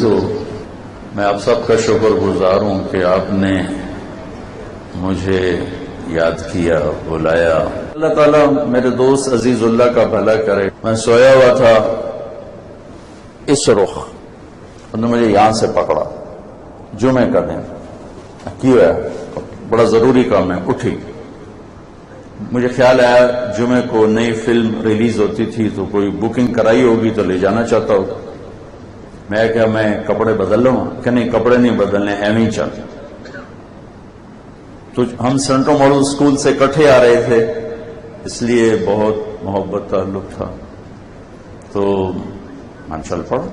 عزیزو، میں آپ سب کا شکر گزار ہوں کہ آپ نے مجھے یاد کیا، بلایا۔ اللہ تعالیٰ میرے دوست عزیز اللہ کا بھلا کرے۔ میں سویا ہوا تھا اس رخ، انہوں نے مجھے یہاں سے پکڑا، جمعے کا دن کیا ہے، بڑا ضروری کام ہے، اٹھی۔ مجھے خیال آیا جمعے کو نئی فلم ریلیز ہوتی تھی تو کوئی بکنگ کرائی ہوگی تو لے جانا چاہتا ہوں۔ میں کہا میں کپڑے بدل لوں، کہ نہیں کپڑے نہیں بدلنے، ایویں چل۔ تو ہم سینٹرل ماڈل اسکول سے اکٹھے آ رہے تھے، اس لیے بہت محبت تعلق تھا، تو من چل پڑا۔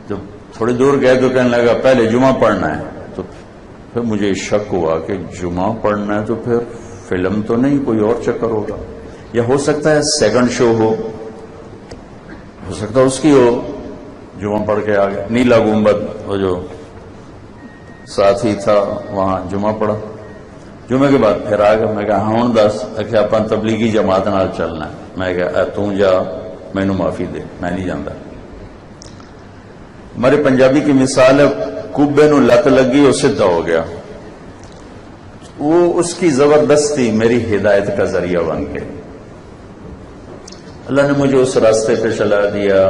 جب تھوڑی دور گئے تو کہنے لگا پہلے جمعہ پڑھنا ہے، تو پھر مجھے شک ہوا کہ جمعہ پڑھنا ہے تو پھر فلم تو نہیں، کوئی اور چکر ہوگا، یا ہو سکتا ہے سیکنڈ شو ہو سکتا ہے اس کی ہو۔ جمعہ پڑھ کے آ گیا، نیلا گنبد وہ جو ساتھی تھا وہاں جمعہ پڑھا۔ جمعے کے بعد پھر آ گیا، میں کہا ہاں دس کہ اپن تبلیغی جماعت نال چلنا ہے۔ میں کہا تو جا، مینوں معافی دے، میں نہیں جانتا۔ ہمارے پنجابی کی مثال ہے، کبے نو لت لگی وہ سدھا ہو گیا، وہ اس کی زبردستی میری ہدایت کا ذریعہ بن گئی۔ اللہ نے مجھے اس راستے پہ چلا دیا،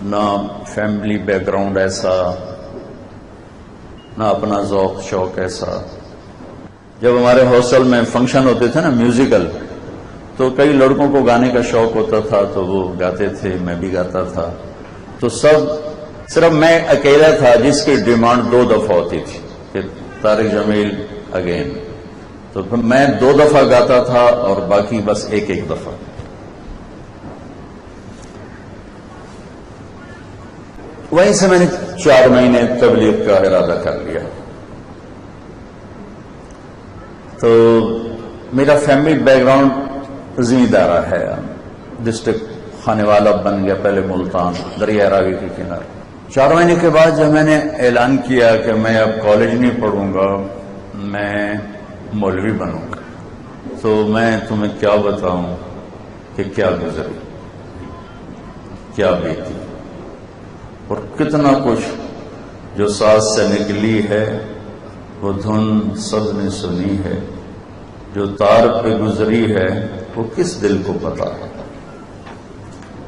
نہ فیملی بیک گراؤنڈ ایسا، نہ اپنا ذوق شوق ایسا۔ جب ہمارے ہاسٹل میں فنکشن ہوتے تھے نا میوزیکل، تو کئی لڑکوں کو گانے کا شوق ہوتا تھا تو وہ گاتے تھے، میں بھی گاتا تھا، تو صرف میں اکیلا تھا جس کی ڈیمانڈ 2 دفعہ ہوتی تھی کہ طارق جمیل اگین، تو پھر میں 2 دفعہ گاتا تھا اور باقی بس ایک دفعہ۔ وہیں سے میں نے 4 مہینے تبلیغ کا ارادہ کر لیا۔ تو میرا فیملی بیک گراؤنڈ زمیندارہ ہے، ڈسٹرکٹ خانے والا بن گیا، پہلے ملتان دریا راوی کے کنارے۔ 4 مہینے کے بعد جب میں نے اعلان کیا کہ میں اب کالج نہیں پڑھوں گا، میں مولوی بنوں گا، تو میں تمہیں کیا بتاؤں کہ کیا گزری، کیا بیتی، اور کتنا کچھ جو سانس سے نکلی ہے وہ دھن سب نے سنی ہے، جو تار پہ گزری ہے وہ کس دل کو پتا ہے،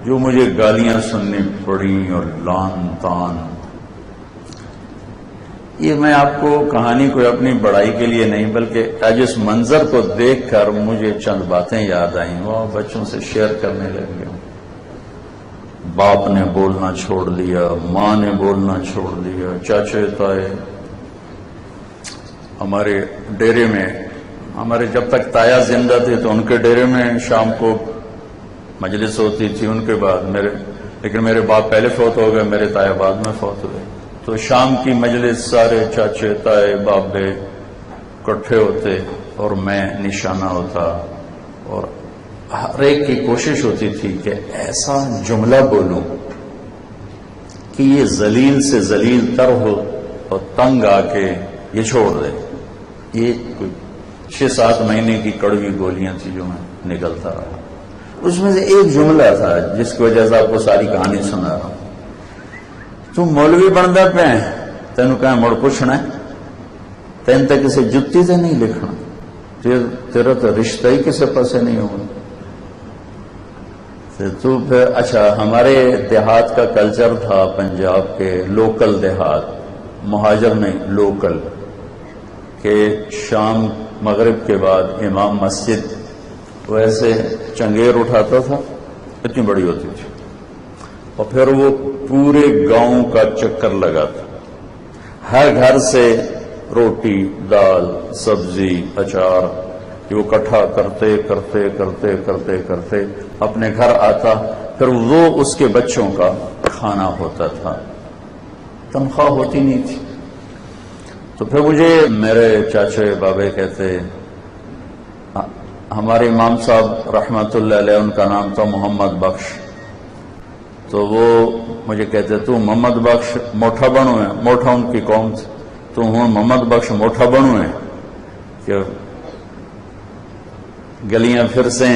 جو مجھے گالیاں سننی پڑی اور لان تان۔ یہ میں آپ کو کہانی کوئی اپنی بڑائی کے لیے نہیں، بلکہ آج اس منظر کو دیکھ کر مجھے چند باتیں یاد آئیں، وہ بچوں سے شیئر کرنے لگ گیا۔ باپ نے بولنا چھوڑ دیا، ماں نے بولنا چھوڑ دیا، چاچے تائے۔ ہمارے ڈیرے میں، ہمارے جب تک تایا زندہ تھے تو ان کے ڈیرے میں شام کو مجلس ہوتی تھی، ان کے بعد لیکن میرے باپ پہلے فوت ہو گئے، میرے تایا بعد میں فوت ہوئے، تو شام کی مجلس سارے چاچے تائے بابے اکٹھے ہوتے اور میں نشانہ ہوتا، اور ہر ایک کی کوشش ہوتی تھی کہ ایسا جملہ بولوں کہ یہ ذلیل سے ذلیل تر ہو اور تنگ آ کے یہ چھوڑ دے۔ یہ کوئی 6-7 مہینے کی کڑوی گولیاں تھی جو میں نکلتا رہا۔ اس میں سے ایک جملہ تھا جس کی وجہ سے آپ کو ساری کہانی سنا رہا ہوں۔ تم مولوی بنتا پہ تینوں کہیں مڑ پوچھنا ہے، تین تک کسی جتی سے نہیں لکھنا، تیرا تو رشتہ ہی کسی پاسے نہیں ہوگا۔ تو پھر اچھا، ہمارے دیہات کا کلچر تھا، پنجاب کے لوکل دیہات، مہاجر نہیں لوکل، کہ شام مغرب کے بعد امام مسجد وہ ایسے چنگیر اٹھاتا تھا، اتنی بڑی ہوتی تھی، اور پھر وہ پورے گاؤں کا چکر لگاتا، ہر گھر سے روٹی دال سبزی اچار کہ وہ اکٹھا کرتے کرتے کرتے کرتے کرتے اپنے گھر آتا، پھر وہ اس کے بچوں کا کھانا ہوتا تھا، تنخواہ ہوتی نہیں تھی۔ تو پھر مجھے میرے چاچے بابے کہتے، ہمارے امام صاحب رحمت اللہ علیہ ان کا نام تھا محمد بخش، تو وہ مجھے کہتے تو محمد بخش موٹھا بنو ہے، موٹھا ان کی قوم تھی، تو ہوں محمد بخش موٹھا بنو ہے کہ گلیاں پھر سے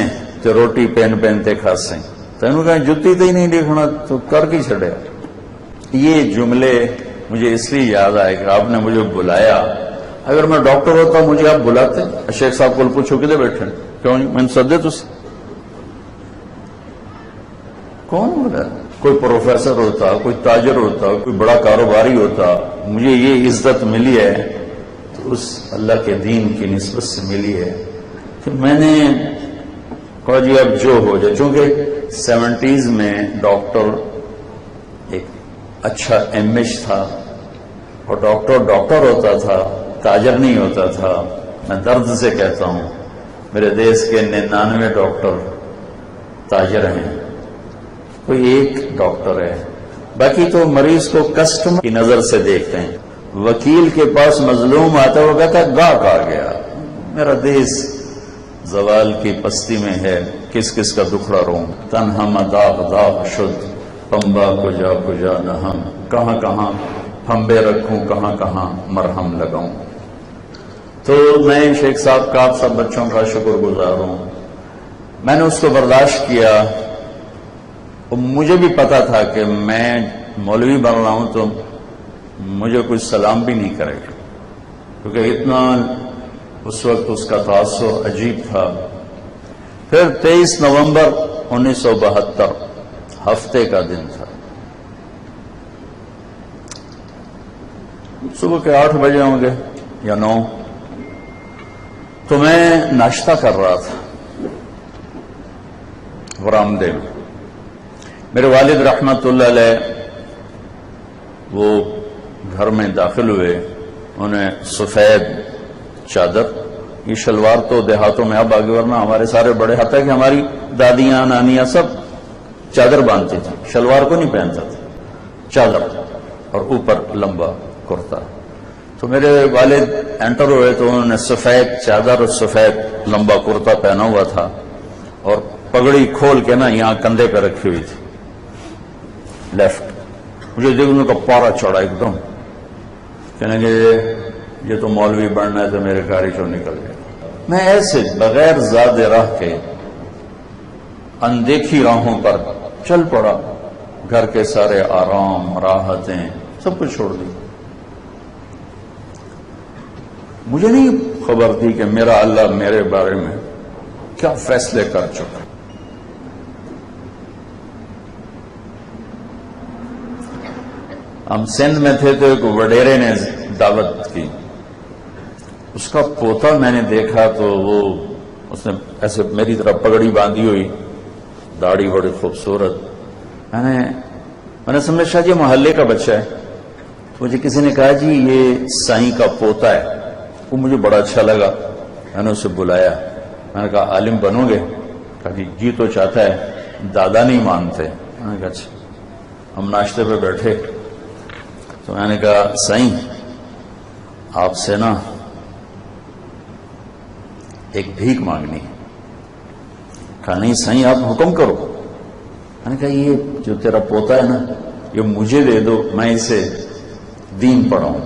تو روٹی پہنتے کھاسیں، تو انہوں نے کہا جتی تو ہی نہیں دیکھنا تو کر کی چھڑیا۔ یہ جملے مجھے اس لیے یاد آئے کہ آپ نے مجھے بلایا. اگر میں ڈاکٹر ہوتا مجھے آپ بلاتے, شیخ صاحب کو پوچھو کدھر بیٹھے, کیوں میں نے سدے تو کون بولا؟ کوئی پروفیسر ہوتا, کوئی تاجر ہوتا, کوئی بڑا کاروباری ہوتا, مجھے یہ عزت ملی ہے تو اس اللہ کے دین کی نسبت سے ملی ہے کہ میں نے کہا جی اب جو ہو جائے. چونکہ 70s میں ڈاکٹر ایک اچھا امیج تھا, اور ڈاکٹر ہوتا تھا, تاجر نہیں ہوتا تھا. میں درد سے کہتا ہوں میرے دیش کے 99 ڈاکٹر تاجر ہیں, کوئی ایک ڈاکٹر ہے, باقی تو مریض کو کسٹمر کی نظر سے دیکھتے ہیں. وکیل کے پاس مظلوم آتا وہ کہتا ہے گاہک آ گیا, میرا دیش زوال کی پستی میں ہے, کس کس کا دکھڑا روں, تنہا داغ داغ شد پمبا کجا نہ ہم, کہاں کہاں پھمبے رکھوں, کہاں کہاں مرہم لگاؤں. تو میں شیخ صاحب کا آپ سب بچوں کا شکر گزار ہوں. میں نے اس کو برداشت کیا. مجھے بھی پتا تھا کہ میں مولوی بن رہا ہوں تو مجھے کوئی سلام بھی نہیں کرے گا, کیونکہ اتنا اس وقت اس کا تاثر عجیب تھا. پھر 23 نومبر 1972 ہفتے کا دن تھا. صبح کے 8 بجے ہوں گے یا 9. تو میں ناشتہ کر رہا تھا برآمدے میں. میرے والد رحمت اللہ علیہ وہ گھر میں داخل ہوئے. انہیں سفید چادر, یہ شلوار تو دیہاتوں میں اب آگے, ورنہ ہمارے سارے بڑے, حتیٰ کہ ہماری دادیاں نانیاں سب چادر باندھتی تھی, شلوار کو نہیں پہنتا تھا, چادر اور اوپر لمبا کرتا. تو میرے والد انٹر ہوئے تو انہوں نے سفید چادر اور سفید لمبا کرتا پہنا ہوا تھا, اور پگڑی کھول کے نا یہاں کندھے پہ رکھی ہوئی تھی لیفٹ. مجھے دیکھنے کا پارا چڑھا ایک دم, کہنے کہ یہ تو مولوی بننا ہے, تو میرے گاڑی چوں نکل گیا. میں ایسے بغیر زاد راہ کے اندیکھی راہوں پر چل پڑا. گھر کے سارے آرام راحتیں سب کچھ چھوڑ دی. مجھے نہیں خبر تھی کہ میرا اللہ میرے بارے میں کیا فیصلے کر چکا. ہم سندھ میں تھے تو ایک وڈیرے نے دعوت کی. اس کا پوتا میں نے دیکھا تو وہ اس نے ایسے میری طرف پگڑی باندھی ہوئی, داڑھی بڑی خوبصورت. میں نے سمجھا شاید یہ محلے کا بچہ ہے. مجھے کسی نے کہا جی یہ سائیں کا پوتا ہے. وہ مجھے بڑا اچھا لگا. میں نے اسے بلایا. میں نے کہا عالم بنو گے؟ کہا کہ جی تو چاہتا ہے, دادا نہیں مانتے. میں نے کہا اچھا. ہم ناشتے پہ بیٹھے تو میں نے کہا سائیں آپ سے نا ایک بھیک مانگنی ہے. کہا نہیں سائیں آپ حکم کرو. میں نے کہا یہ جو تیرا پوتا ہے نا یہ مجھے دے دو, میں اسے دین پڑھاؤں.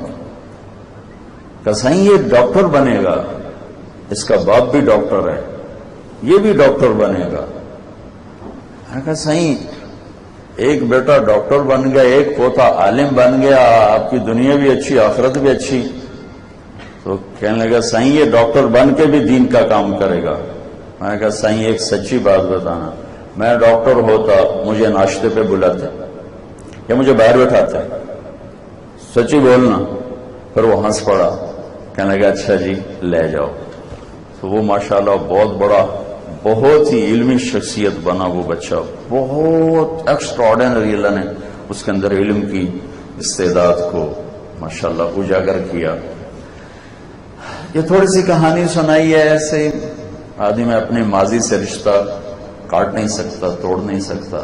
کہا سائیں یہ ڈاکٹر بنے گا, اس کا باپ بھی ڈاکٹر ہے, یہ بھی ڈاکٹر بنے گا. میں نے کہا سائیں ایک بیٹا ڈاکٹر بن گیا, ایک پوتا عالم بن گیا, آپ کی دنیا بھی اچھی آخرت بھی اچھی. تو کہنے لگا سائیں یہ ڈاکٹر بن کے بھی دین کا کام کرے گا. میں نے کہا سائیں ایک سچی بات بتانا, میں ڈاکٹر ہوتا مجھے ناشتے پہ بلاتے یا مجھے باہر بٹھاتے؟ سچی بولنا. پھر وہ ہنس پڑا, کہنے لگا اچھا جی لے جاؤ. تو وہ ماشاءاللہ بہت بڑا, بہت ہی علمی شخصیت بنا وہ بچہ. بہت ایکسٹراڈنری اللہ نے اس کے اندر علم کی استعداد کو ماشاءاللہ اجاگر کیا. یہ تھوڑی سی کہانی سنائی ہے. ایسے آدمی میں اپنے ماضی سے رشتہ کاٹ نہیں سکتا, توڑ نہیں سکتا.